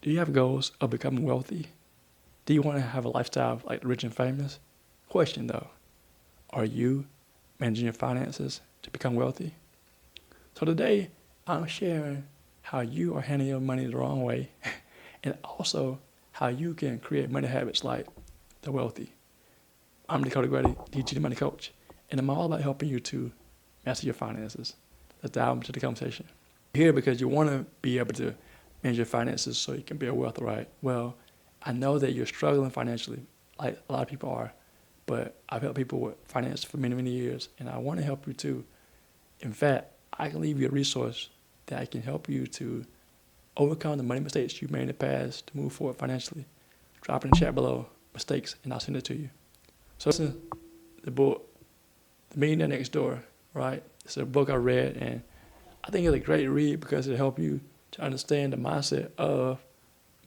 Do you have goals of becoming wealthy? Do you want to have a lifestyle like the rich and famous? Question though, are you managing your finances to become wealthy? So today, I'm sharing how you are handling your money the wrong way and also how you can create money habits like the wealthy. I'm Dakota Grady, DG Money Coach, and I'm all about helping you to master your finances. Let's dive into the conversation. You're here because you want to be able to manage your finances so you can build wealth, right? Well, I know that you're struggling financially, like a lot of people are, but I've helped people with finance for many, many years, and I want to help you too. In fact, I can leave you a resource that can help you to overcome the money mistakes you made in the past to move forward financially. Drop in the chat below mistakes, and I'll send it to you. So listen, the book, The Millionaire Next Door, right? It's a book I read, and I think it's a great read because it'll help you to understand the mindset of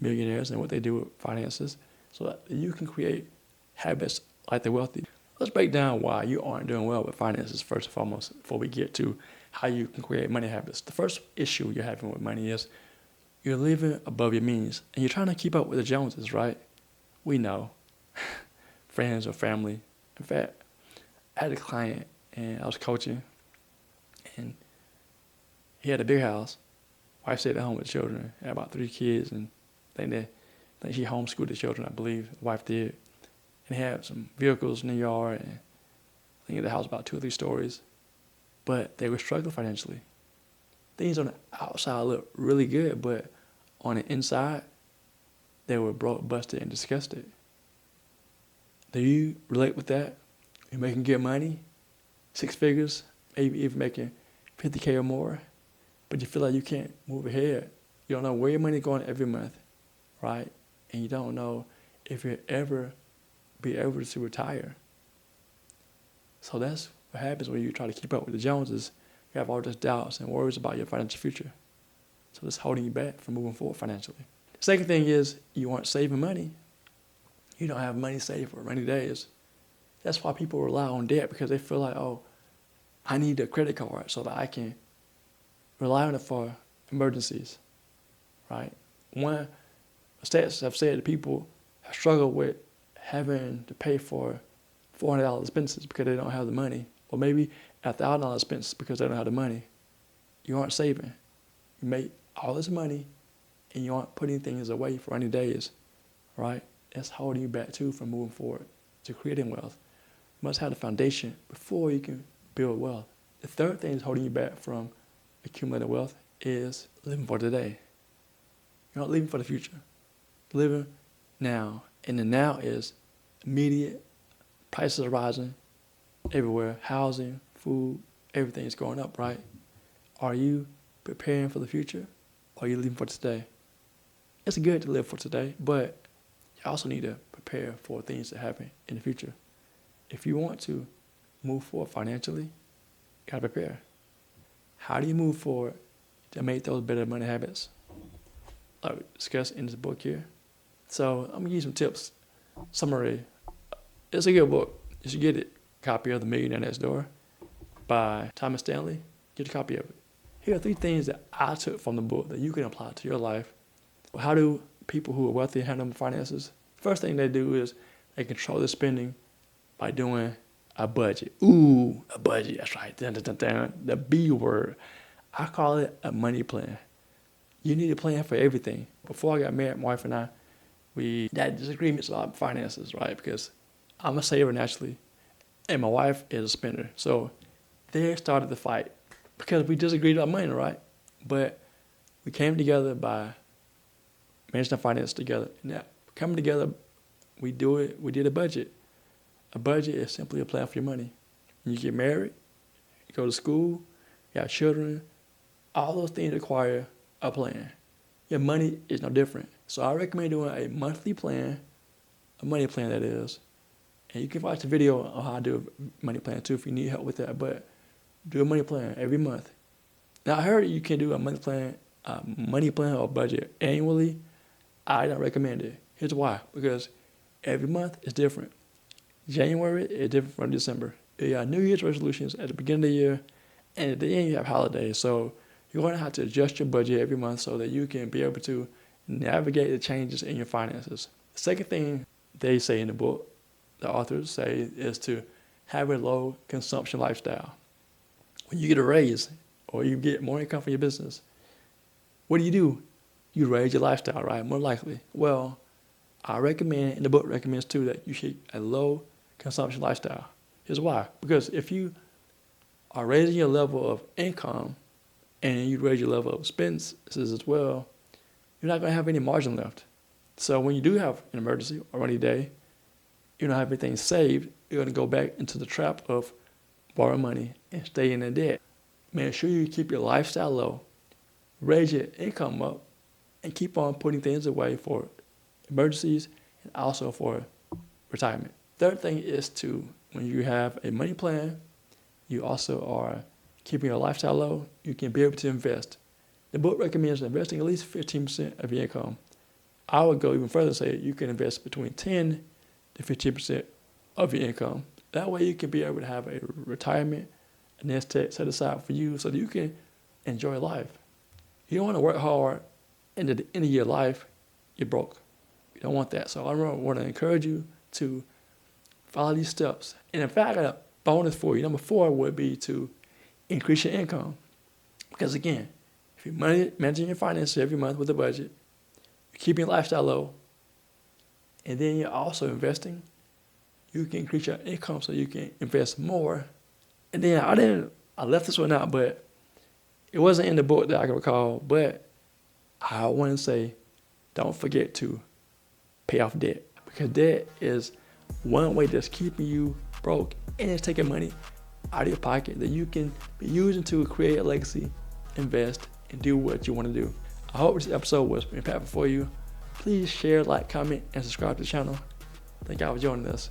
millionaires and what they do with finances so that you can create habits like the wealthy. Let's break down why you aren't doing well with finances first and foremost before we get to how you can create money habits. The first issue you're having with money is you're living above your means and you're trying to keep up with the Joneses, right? We know. Friends or family. In fact, I had a client and I was coaching and he had a big house. Wife stayed at home with children, had about 3 kids, and I think she homeschooled the children, I believe. The wife did. And he had some vehicles in the yard, and I think the house was about 2 or 3 stories. But they were struggling financially. Things on the outside looked really good, but on the inside, they were broke, busted, and disgusted. Do you relate with that? You're making good money, 6 figures, maybe even making 50K or more, but you feel like you can't move ahead. You don't know where your money's going every month, right? And you don't know if you'll ever be able to retire. So that's what happens when you try to keep up with the Joneses. You have all these doubts and worries about your financial future. So that's holding you back from moving forward financially. The second thing is you aren't saving money. You don't have money saved for rainy days. That's why people rely on debt, because they feel like, oh, I need a credit card so that I can rely on it for emergencies, right? One, stats have said that people have struggled with having to pay for $400 expenses because they don't have the money, or maybe $1,000 expenses because they don't have the money. You aren't saving. You make all this money and you aren't putting things away for rainy days, right? That's holding you back too from moving forward to creating wealth. You must have the foundation before you can build wealth. The third thing that's holding you back from accumulating wealth is living for today. You're not living for the future. Living now. And the now is immediate. Prices are rising everywhere. Housing, food, everything is going up, right? Are you preparing for the future, or are you living for today? It's good to live for today, but you also need to prepare for things that happen in the future. If you want to move forward financially, you gotta prepare. How do you move forward to make those better money habits, like we discussed in this book here? So I'm gonna give you some tips. Summary. It's a good book. You should get it. Copy of The Millionaire Next Door by Thomas Stanley. Get a copy of it. Here are 3 things that I took from the book that you can apply to your life. How do people who are wealthy handle their finances? First thing they do is they control their spending by doing a budget. Ooh, a budget. That's right. Dun, dun, dun, dun. The B word. I call it a money plan. You need a plan for everything. Before I got married, my wife and I, we had disagreements about finances, right? Because I'm a saver naturally, and my wife is a spender. So there started the fight because we disagreed on money, right? But we came together by managing our finances together. Now, coming together, we did a budget. A budget is simply a plan for your money. When you get married, you go to school, you have children, all those things require a plan. Your money is no different. So I recommend doing a monthly plan, a money plan that is. And you can watch the video on how to do a money plan too if you need help with that. But do a money plan every month. Now I heard you can do a money plan or budget annually. I don't recommend it. Here's why. Because every month is different. January is different from December. You have New Year's resolutions at the beginning of the year, and at the end you have holidays. So you're going to have to adjust your budget every month so that you can be able to, navigate the changes in your finances. The second thing they say in the book, the authors say, is to have a low consumption lifestyle. When you get a raise or you get more income from your business, what do? You raise your lifestyle, right? More likely. Well, I recommend, and the book recommends too, that you should a low consumption lifestyle. Here's why. Because if you are raising your level of income and you raise your level of expenses as well, you're not going to have any margin left. So when you do have an emergency or rainy day, you don't have everything saved, you're going to go back into the trap of borrow money and stay in the debt. Make sure you keep your lifestyle low, raise your income up, and keep on putting things away for emergencies and also for retirement. Third thing is to, when you have a money plan, you also are keeping your lifestyle low, you can be able to invest. The book recommends investing at least 15% of your income. I would go even further and say you can invest between 10 to 15% of your income. That way you can be able to have a retirement and nest egg set aside for you so that you can enjoy life. You don't want to work hard and at the end of your life, you're broke. You don't want that. So I want to encourage you to follow these steps. And in fact, I got a bonus for you. Number 4 would be to increase your income. Because again, if you're managing your finances every month with a budget, you're keeping your lifestyle low, and then you're also investing, you can increase your income so you can invest more. And then I left this one out, but it wasn't in the book that I can recall, but I want to say, don't forget to pay off debt, because debt is one way that's keeping you broke, and it's taking money out of your pocket that you can be using to create a legacy, invest, and do what you want to do. I hope this episode was impactful for you. Please share, like, comment, and subscribe to the channel. Thank y'all for joining us.